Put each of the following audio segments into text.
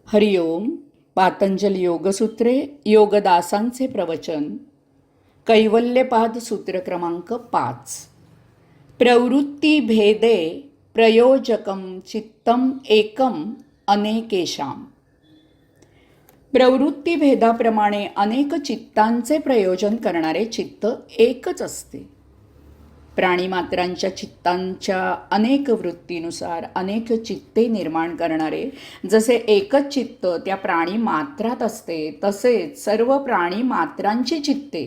हरिओम. पातंजल योगसूत्रे, योगदासांचे प्रवचन. कैवल्यपाद सूत्र क्रमांक 5. प्रवृत्ती भेदे प्रयोजकम चित्तम एकम अनेकेशाम. प्रवृत्ती भेदाप्रमाणे अनेक चित्तांचे प्रयोजन करणारे चित्त एकच असते. प्राणीमात्रांच्या चित्तांच्या अनेक वृत्तीनुसार अनेक चित्ते निर्माण करणारे जसे एकच चित्त त्या प्राणी मात्रात असते, तसेच सर्व प्राणी मात्रांची चित्ते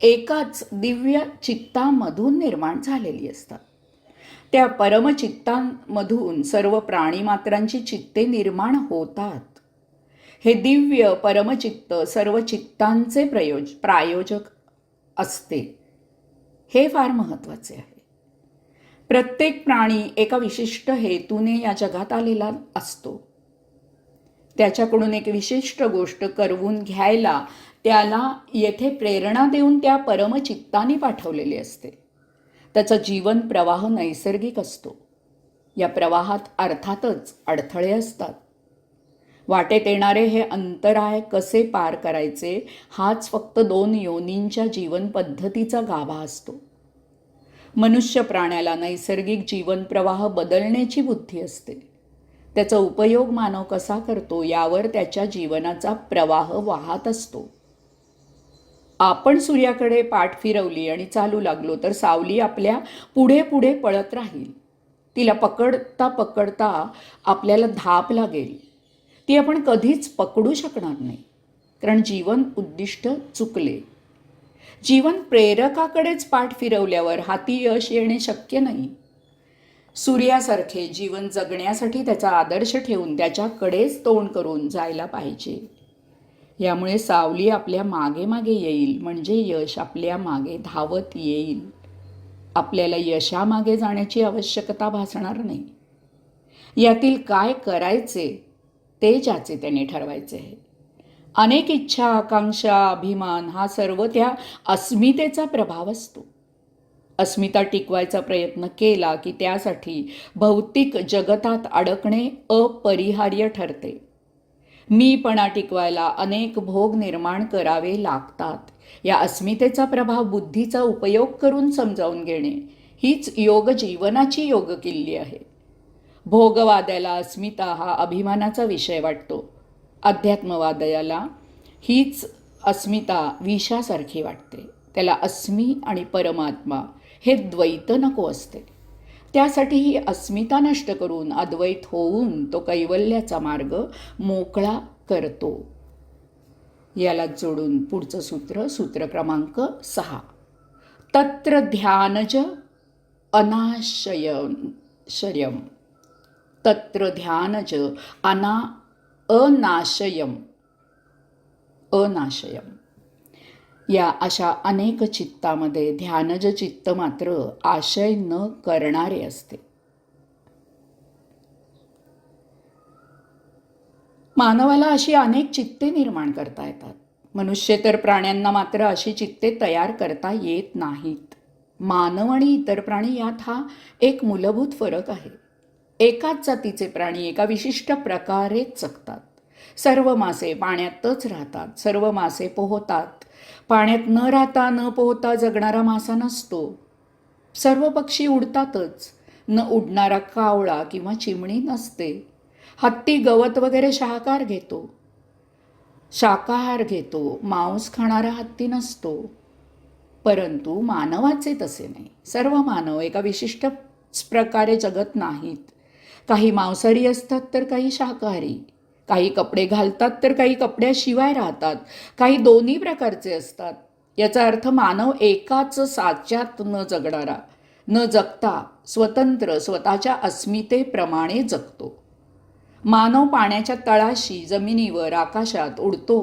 एकाच दिव्य चित्तामधून निर्माण झालेली असतात. त्या परमचित्तांमधून सर्व प्राणीमात्रांची चित्ते निर्माण होतात. हे दिव्य परमचित्त सर्व चित्तांचे प्रायोजक असते. हे फार महत्त्वाचे आहे. प्रत्येक प्राणी एका विशिष्ट हेतूने या जगात आलेला असतो. त्याच्याकडून एक विशिष्ट गोष्ट करवून घ्यायला त्याला येथे प्रेरणा देऊन त्या परमचित्ताने पाठवलेले असते. त्याचा जीवन प्रवाह नैसर्गिक असतो. या प्रवाहात अर्थातच अडथळे असतात. वाटेत येणारे हे अंतराय कसे पार करायचे हाच फक्त 2 योनींच्या जीवन पद्धतीचा गाभा असतो. मनुष्य प्राण्याला नैसर्गिक जीवन प्रवाह बदलण्याची बुद्धी असते. त्याचा उपयोग मानव कसा करतो यावर त्याच्या जीवनाचा प्रवाह वाहत असतो. आपण सूर्याकडे पाठ फिरवली आणि चालू लागलो तर सावली आपल्या पुढे पुढे पळत राहील. तिला पकडता पकडता आपल्याला धाप लागेल. ती आपण कधीच पकडू शकणार नाही, कारण जीवन उद्दिष्ट चुकले. जीवन प्रेरकाकडेच पाठ फिरवल्यावर हाती यश येणे शक्य नाही. सूर्यासारखे जीवन जगण्यासाठी त्याचा आदर्श ठेवून त्याच्याकडेच तोंड करून जायला पाहिजे. यामुळे सावली आपल्या मागे मागे येईल, म्हणजे यश आपल्या मागे धावत येईल. आपल्याला यशामागे जाण्याची आवश्यकता भासणार नाही. यातील काय करायचे ते ज्याचे त्याने ठरवायचे आहे. अनेक इच्छा, आकांक्षा, अभिमान हा सर्व त्या अस्मितेचा प्रभाव असतो. अस्मिता टिकवायचा प्रयत्न केला की त्यासाठी भौतिक जगतात अडकणे अपरिहार्य ठरते. मीपणा टिकवायला अनेक भोग निर्माण करावे लागतात. या अस्मितेचा प्रभाव बुद्धीचा उपयोग करून समजावून घेणे हीच योग जीवनाची योग किल्ली आहे. भोगवाद्याला अस्मिता हा अभिमानाचा विषय वाटतो. अध्यात्मवादयाला हीच अस्मिता विषासारखी वाटते. त्याला अस्मी आणि परमात्मा हे द्वैत नको असते. त्यासाठी ही अस्मिता नष्ट करून अद्वैत होऊन तो कैवल्याचा मार्ग मोकळा करतो. याला जोडून पुढचं सूत्र क्रमांक 6. तत्र ध्यानज अनाशयम. तत्र ध्यानज अनाशयम. या अशा अनेक चित्तामध्ये ध्यानज चित्त मात्र आशय न करणारे असते. मानवाला अशी अनेक चित्ते निर्माण करता येतात. मनुष्येतर प्राण्यांना मात्र अशी चित्ते तयार करता येत नाहीत. मानव आणि इतर प्राणी यात हा एक मूलभूत फरक आहे. एकाच जातीचे प्राणी एका विशिष्ट प्रकारे जगतात. सर्व मासे पाण्यातच राहतात. सर्व मासे पोहतात. पाण्यात न राहता न पोहता जगणारा मासा नसतो. सर्व पक्षी उडतातच. न उडणारा कावळा किंवा चिमणी नसते. हत्ती गवत वगैरे शाकाहार घेतो. मांस खाणारा हत्ती नसतो. परंतु मानवाचे तसे नाही. सर्व मानव एका विशिष्ट प्रकारे जगत नाहीत. काही मांसाहारी असतात तर काही शाकाहारी. काही कपडे घालतात तर काही कपड्याशिवाय राहतात. काही दोन्ही प्रकारचे असतात. याचा अर्थ मानव एकाच साच्यात न जगता स्वतंत्र स्वतःच्या अस्मितेप्रमाणे जगतो. मानव पाण्याच्या तळाशी, जमिनीवर, आकाशात उडतो.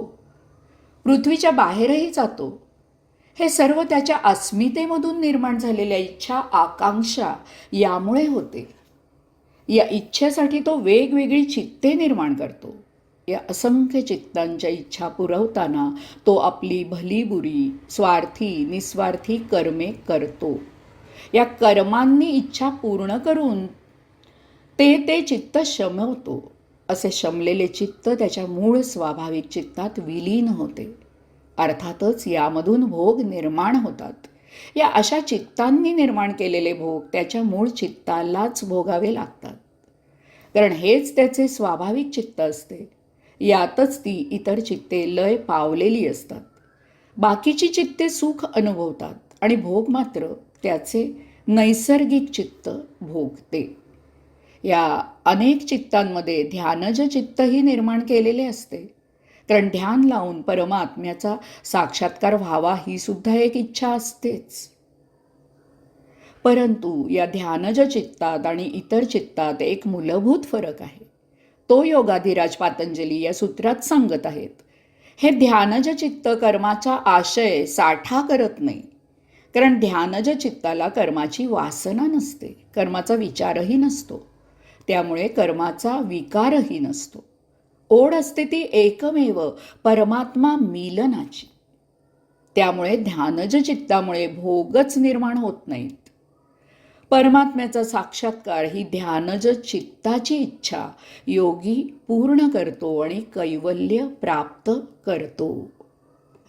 पृथ्वीच्या बाहेरही जातो. हे सर्व त्याच्या अस्मितेमधून निर्माण झालेल्या इच्छा, आकांक्षा यामुळे होते. या इच्छेसाठी तो वेगवेगळी चित्ते निर्माण करतो. या असंख्य चित्तांच्या इच्छा पुरवताना तो आपली भलीबुरी, स्वार्थी, निस्वार्थी कर्मे करतो. या कर्मांनी इच्छा पूर्ण करून ते चित्त शमवतो. असे शमलेले चित्त त्याच्या मूळ स्वाभाविक चित्तात विलीन होते. अर्थातच यामधून भोग निर्माण होतात. या अशा चित्तांनी निर्माण केलेले भोग त्याच्या मूळ चित्तालाच भोगावे लागतात, कारण हेच त्याचे स्वाभाविक चित्त असते. यातच ती इतर चित्ते लय पावलेली असतात. बाकीची चित्ते सुख अनुभवतात आणि भोग मात्र त्याचे नैसर्गिक चित्त भोगते. या अनेक चित्तांमध्ये ध्यानज चित्तही निर्माण केलेले असते, कारण ध्यान लावून परमात्म्याचा साक्षात्कार व्हावा ही सुद्धा एक इच्छा असतेच. परंतु या ध्यानज चित्तात आणि इतर चित्तात एक मूलभूत फरक आहे. तो योगाधिराज पातंजली या सूत्रात सांगत आहेत. हे ध्यानज चित्त कर्माचा आशय साठा करत नाही, कारण ध्यानज चित्ताला कर्माची वासना नसते, कर्माचा विचारही नसतो, त्यामुळे कर्माचा विकारही नसतो. ओढ असते ती एकमेव परमात्मा मिलनाची. त्यामुळे ध्यानज चित्तामुळे भोगच निर्माण होत नाहीत. परमात्म्याचा साक्षात्कार ही ध्यानज चित्ताची इच्छा योगी पूर्ण करतो आणि कैवल्य प्राप्त करतो.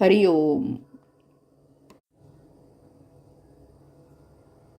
हरिओम.